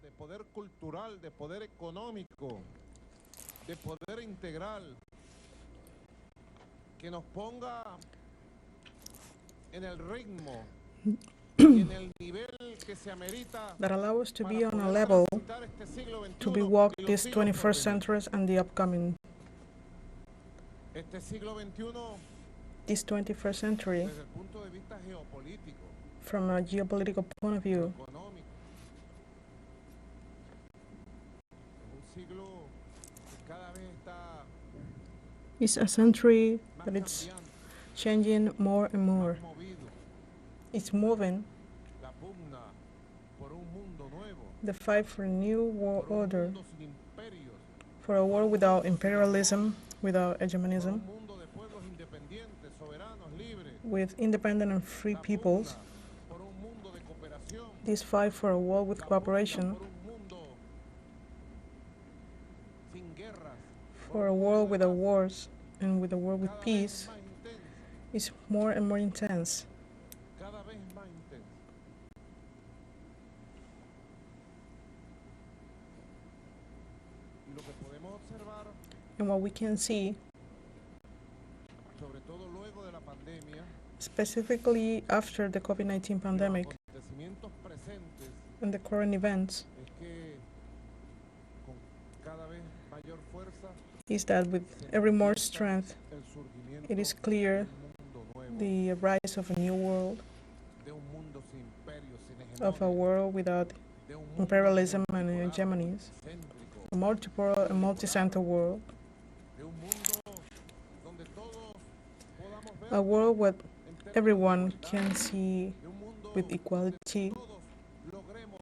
de poder cultural, de poder económico, de poder integral, que nos ponga en el ritmo y en el nivel que se amerita that allow us to be para on a poder level transitar este siglo to be XXI walked y los this siglos por 21st venir. century and the upcoming. Este siglo XXI, This 21st century, desde el punto de vista geopolítico, from a geopolitical point of view, económico, es un siglo que cada vez está is a century más that it's cambiante, changing more and more. más movido. It's moving La pugna por un mundo nuevo, the fight for a new world por un order, mundo sin imperios, for a world without imperialism, without por hegemonism, un mundo de pueblos independientes, soberanos, libres. with independent and free La peoples. pugna por un mundo de cooperación, This fight for a world with la pugna cooperation, por un mundo sin guerras, for a world without wars, and with a world with cada vez peace más intensa, is more and more intense. cada vez más intensa. Y lo que podemos observar, And what we can see, sobre todo luego de la pandemia, specifically after the COVID-19 y los pandemic acontecimientos presentes, and the current events, es que con cada vez mayor fuerza is that with se every more manifiesta strength, el surgimiento it is clear de un mundo nuevo, the rise of a new world, de un mundo sin imperios, sin of a hegemonia, world without de un mundo imperialism and multipolar, hegemonies, céntrico, a multipolar and multi-center world, de un mundo donde todos podamos ver a world where en términos de everyone igualdad, can see de un mundo with donde equality, todos logremos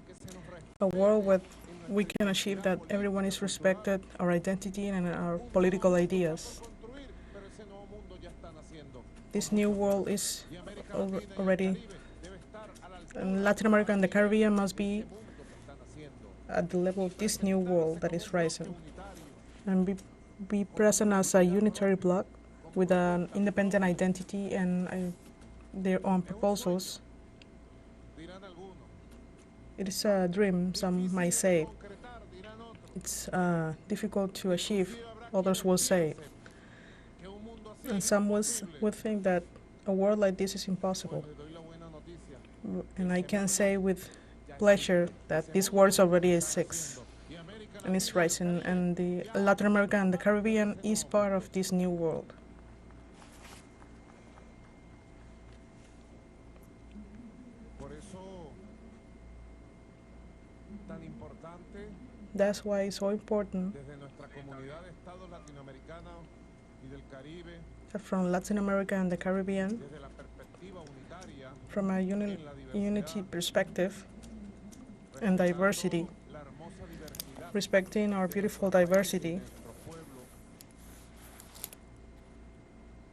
que se nos a world where respete we en can nuestra achieve identidad that everyone is política, respected, cultural. our identity and our Un political mundo está ideas. por construir, pero ese nuevo mundo ya está naciendo This con new mucha world fuerza. is Y América al- Latina y el already, Caribe debe estar al alcance and Latin America and the Caribbean must de be ese mundo que está naciendo. at the level of this new world that is rising, Unitario, and be present as a unitary bloc with an independent identity and their own proposals. dirán algunos. It is a dream, some Difícil might de say. concretar, dirán otros. It's difficult to achieve, Inclusive habrá others quienes will say. piensen que un mundo así And es some imposible. would think that a world like this is impossible. Pues le doy la buena noticia. And I can say with Ya pleasure existe. that Ese this mundo world ya already está exists naciendo. Y América and is Latina y el rising, Caribe and the ya Latin America and the forman parte de Caribbean ese is nuevo part mundo. of this new world. Por eso tan importante That's why it's so important desde nuestra comunidad de estados latinoamericanos y del Caribe, that from Latin America and the Caribbean, desde la perspectiva unitaria from a en la unity diversidad, perspective and diversity, respetando la hermosa diversidad respecting our de beautiful nuestro país y diversity, de nuestro pueblo,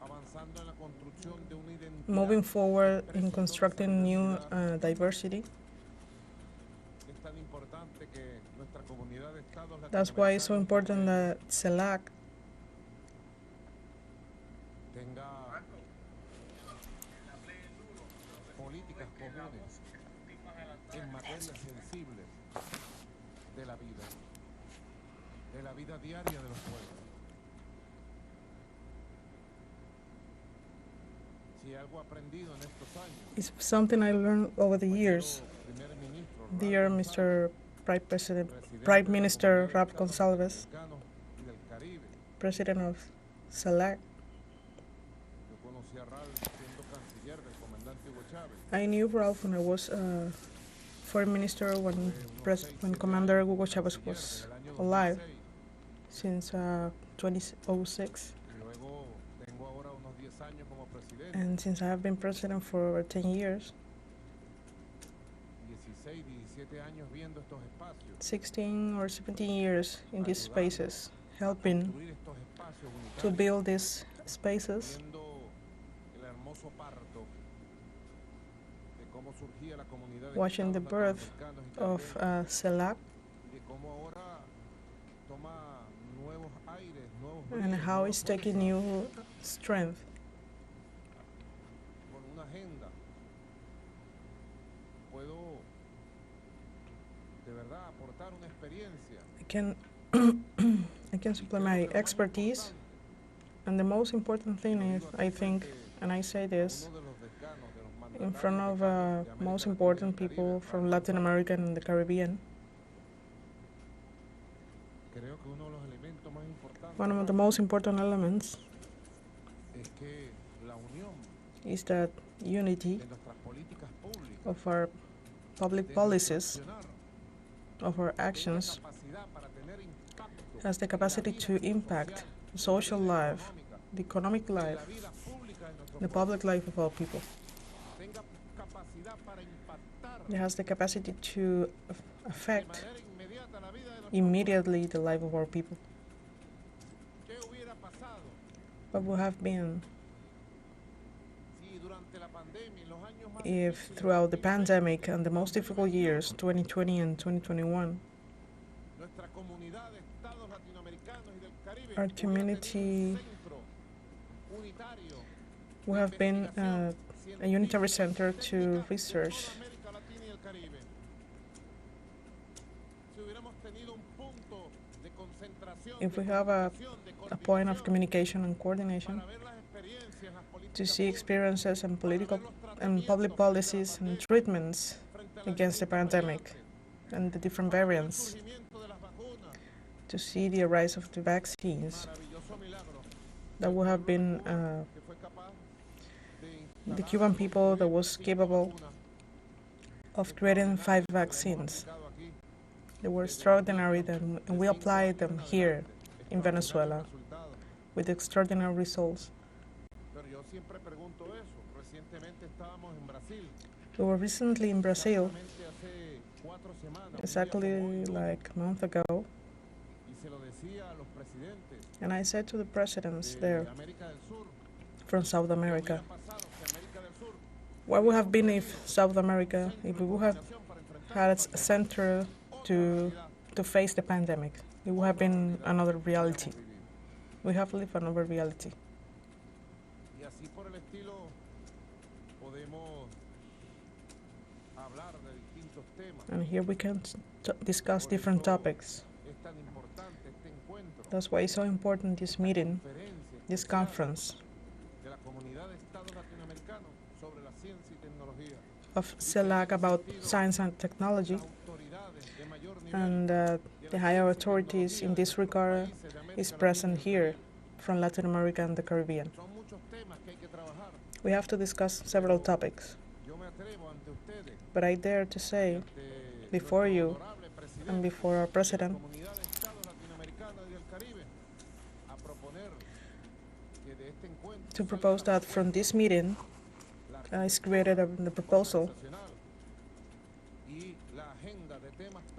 avanzando en la construcción de una identidad moving forward que in exprese toda esa constructing new diversidad. diversity. Es tan importante que nuestra comunidad de estados That's why it's so latinoamericanos important that CELAC tenga políticas comunes en materias sensibles de la vida diaria de los pueblos. Si algo aprendido en estos años, is something I learned over the years. primer ministro Dear Raúl Mr. Prime President, González, Prime presidente Minister de la Rab Comunidad de Gonsalves, Estados Latinoamericanos y del Caribe. President of CELAC, Yo conocí a Raúl siendo canciller del comandante Hugo Chávez. I knew Ralph when I was foreign minister when Commander Hugo Chavez was alive since 2006, Y luego tengo ahora unos 10 años como presidente, and since I have been president for over 10 years, 16, 17 años viendo estos espacios, 16 or 17 years in these spaces, helping construir estos espacios to unitarios, build these spaces, viendo el hermoso parto de cómo surgía la comunidad de watching the estados birth latinoamericanos y of caribeños, CELAC, y de cómo ahora toma nuevos aires, nuevos and bríos, how nueva it's taking fuerza, new strength con una agenda. Puedo de I can I can supply my expertise, and the most important thing is, I think, and I say this in front of most important people from Latin America and the Caribbean, one of the most important elements is that unity of our public policies, of our actions, has the capacity to impact the social life, the economic life, the public life of all people. It has the capacity to affect immediately the life of our people. What would have been if throughout the pandemic and the most difficult years, 2020 and 2021, our community would have been a unitary center to research, if we have a point of communication and coordination to see experiences and political and public policies and treatments against the pandemic and the different variants, to see the rise of the vaccines. That would have been the Cuban people that was capable of creating 5 vaccines. They were extraordinary, and we applied them here in Venezuela with extraordinary results. We were recently in Brazil, exactly like a month ago, and I said to the presidents there from South America, what would have been if South America, if we would have had a center to face the pandemic? It would have been another reality. We have lived another reality. And here we can discuss different topics. That's why it's so important, this meeting, this conference of CELAC about science and technology, and the higher authorities in this regard is present here from Latin America and the Caribbean. We have to discuss several topics, but I dare to say before you and before our president to propose that from this meeting is created the proposal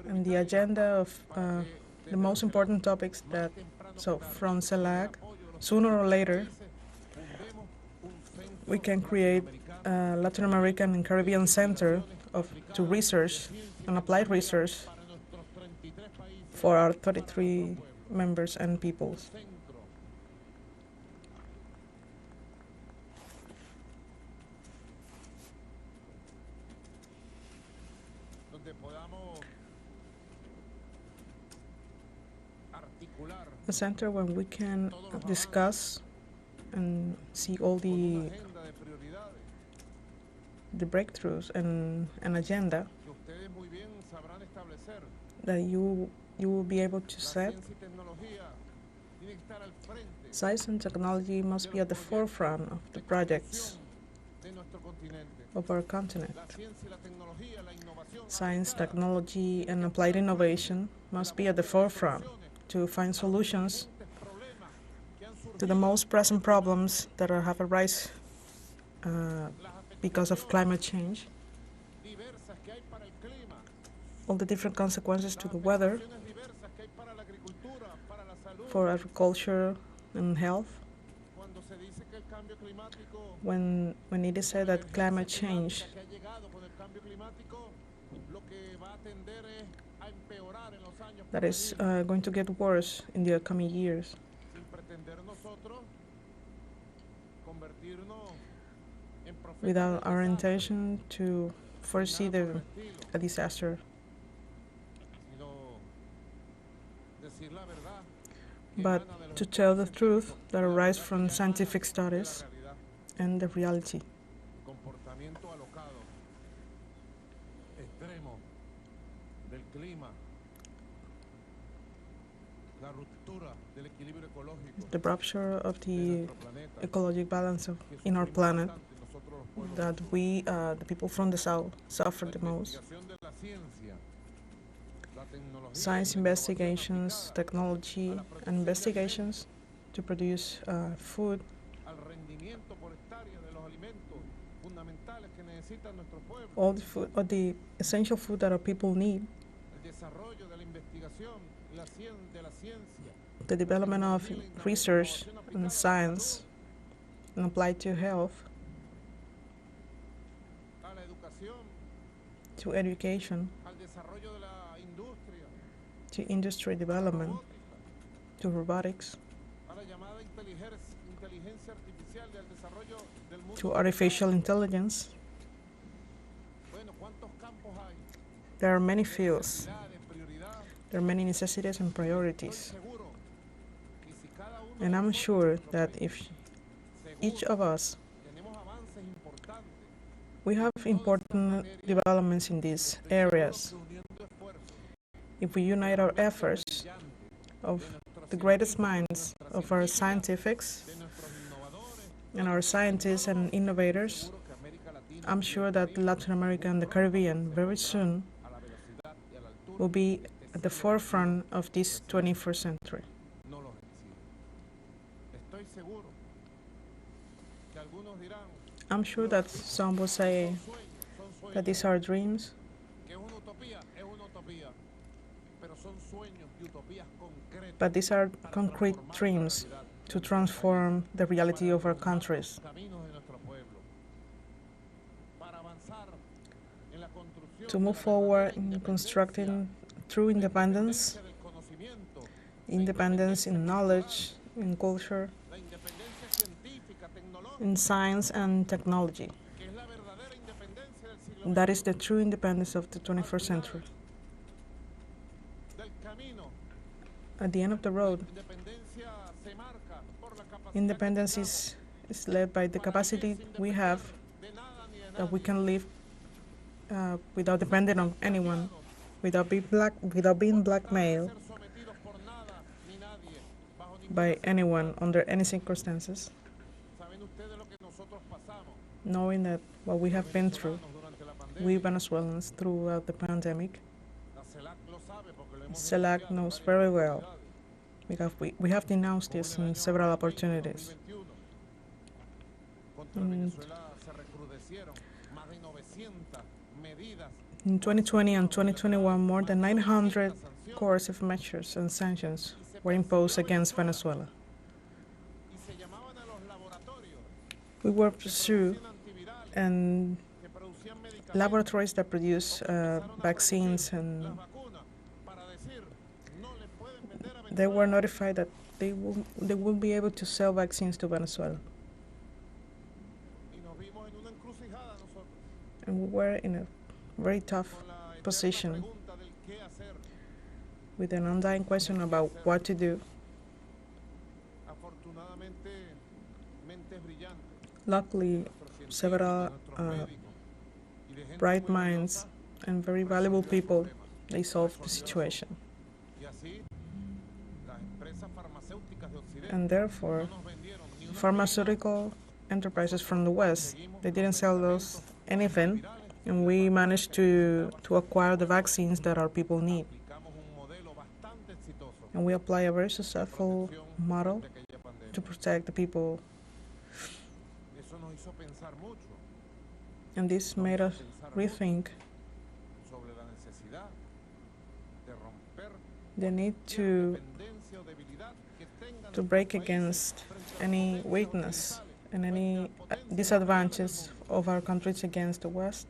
and the agenda of the most important topics that, so from CELAC, sooner or later, we can create a Latin American and Caribbean Center to research and applied research for our 33 members and peoples. A center where we can discuss and see all the breakthroughs and an agenda that you will be able to set. Science and technology must be at the forefront of the projects of our continent. Science, technology, and applied innovation must be at the forefront to find solutions to the most present problems that have arisen because of climate change, all the different consequences to the weather, for agriculture and health. When it is said that climate change that is going to get worse in the coming years, without our intention to foresee a disaster. decir la verdad que but emana de los to tell the esfuerzos truth científicos that y la arises verdad from que scientific emana de la studies realidad. and the reality. Comportamiento alocado, extremo del clima, la ruptura del equilibrio ecológico The rupture of de the nuestro planeta, ecological balance que in our sufrimos planet bastante nosotros los pueblos that del sur. we, the people from the south, suffer La the most. investigación de la ciencia, la tecnología y Science la innovación investigations, aplicada technology, a la and producción de investigations to produce food, al rendimiento por hectárea de los alimentos fundamentales que necesitan nuestros pueblos, all the food, all the essential food that our people need, el desarrollo de la investigación de la ciencia, the development of tecnología y la research innovación aplicada a and la science salud, and applied to health, a la educación, to education, al desarrollo de la industria, to industry a la development, robótica, to robotics, a la llamada inteligencia artificial, del desarrollo del mundo to digital. artificial intelligence. Bueno, ¿cuántos campos hay? There are many De fields, necesidad, de prioridad. there are many necessities and Estoy priorities. seguro que si cada uno And de I'm nosotros sure en nuestro that país, if each seguro, of us, tenemos avances importantes, we have important developments in these estoy seguro areas. que uniendo esfuerzos If we de unite las our mentes efforts brillantes, of de nuestros the greatest científicos, minds nuestras of our científicas, scientifics de nuestros innovadores, de and our nuestros scientists and tecnólogos, innovators, seguro que América Latina I'm y el sure that Caribe Latin America muy and the pronto Caribbean se very pondrán soon a la velocidad y a la altura will be que at the este siglo forefront XXI of this necesita. 21st century. No los exige. Estoy seguro que algunos dirán I'm sure that some will say son sueños, that these are dreams, que es una utopía, pero son sueños y utopías concretas but these are para concrete transformar la dreams realidad to de nuestro transform país, the reality para of our reformar countries, los caminos de nuestro pueblo, para avanzar en la construcción to de move la forward verdadera in independencia, constructing true la independence, independencia del conocimiento, la independence independencia in cultural, knowledge, in culture, la independencia científica, tecnológica, in science and technology. que es la verdadera independencia del siglo That is XXI. the true independence of the 21st century. Del camino, At the end of the road, independencia se marca por la capacidad independence que tengamos is led by the para capacity vivir sin we depender have de nada ni de that we nadie, can live without depending on anyone, confiados, without being por tratar de blackmailed ser sometidos por nada ni nadie, bajo ninguna by anyone circunstancia. under any circumstances, ¿Saben ustedes lo que nosotros pasamos, knowing that what we los have been through, venezolanos, durante la we pandemia? Venezuelans throughout the pandemic? La CELAC lo sabe porque lo hemos CELAC denunciado en knows varias very well, oportunidades. because we have denounced Como this en el in año several 2020, opportunities. 2021, contra Mm. Venezuela se recrudecieron más de 900 medidas In 2020 and 2021, more than 900 sanciones coercive measures and sanctions y se were imposed persiguió a against Venezuela. y se llamaban a los laboratorios We were que pursued producían antivirales, and que producían medicamentos, laboratories that o produce que empezaron a vaccines, producir and las vacunas para decir no le pueden vender a they were Venezuela. notified that they will be able to sell vaccines to Venezuela. Y nos vimos en una encrucijada nosotros And we were in a very tough con la eterna position pregunta del qué hacer. with an undying question about what to do. Afortunadamente, mentes brillantes, Luckily, nuestros científicos, several nuestros médicos y de gente bright muy minds valiosa and very valuable people, they solved the situation. y así las empresas farmacéuticas de Occidente And no therefore, nos vendieron ni una pharmaceutical enterprises from the West, they didn't sell us anything, and we managed to acquire the vaccines that our people need. aplicamos un modelo bastante exitoso And we apply a very de successful protección model frente a aquella pandemia. to protect the people, Eso nos hizo pensar mucho and this made us rethink sobre la necesidad de romper the need cualquier dependencia o debilidad que tengan to nuestros break países against frente a any potencias weakness occidentales, and any frente a potencias disadvantages del mundo. of our countries against the West,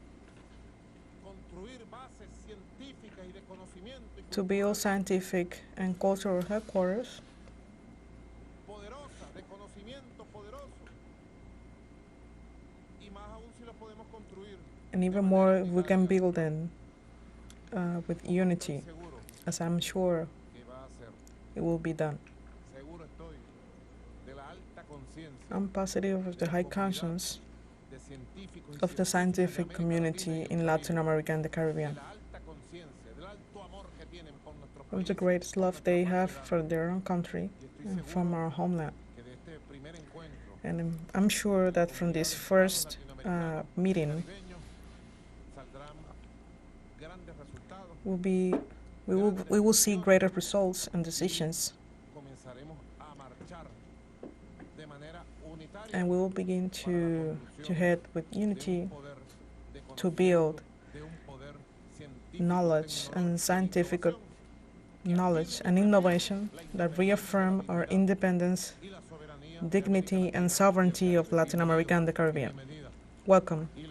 Construir bases científicas y de conocimiento y to build culturales scientific and cultural headquarters poderosas, de conocimiento poderoso. Y más aún si lo podemos construir and de even manera more if we can unitaria. build them with Estoy unity, seguro as I'm sure que va a ser it will be done. Seguro estoy de la alta conciencia I'm positive of the high conscience de científicos y of the científicas de scientific América community Latina y el in Latin Caribe, America and the de Caribbean, la alta conciencia, del alto amor que tienen por nuestro of the país, great por love nuestra they have patria, for their own country y estoy and from seguro our homeland. que de este primer encuentro And I'm sure that from this first meeting saldrán grandes resultados. we will see greater results and decisions, Comenzaremos a marchar de manera unitaria and we will begin para la to construcción head with de un unity poder de to build conocimiento, de un poder científico, knowledge and tecnológico, scientific innovación, knowledge and innovation that reaffirm our independence, y la soberanía de dignity, América and Latina sovereignty y el of Latin America and the Caribe. Caribbean. Bienvenida. Welcome. Y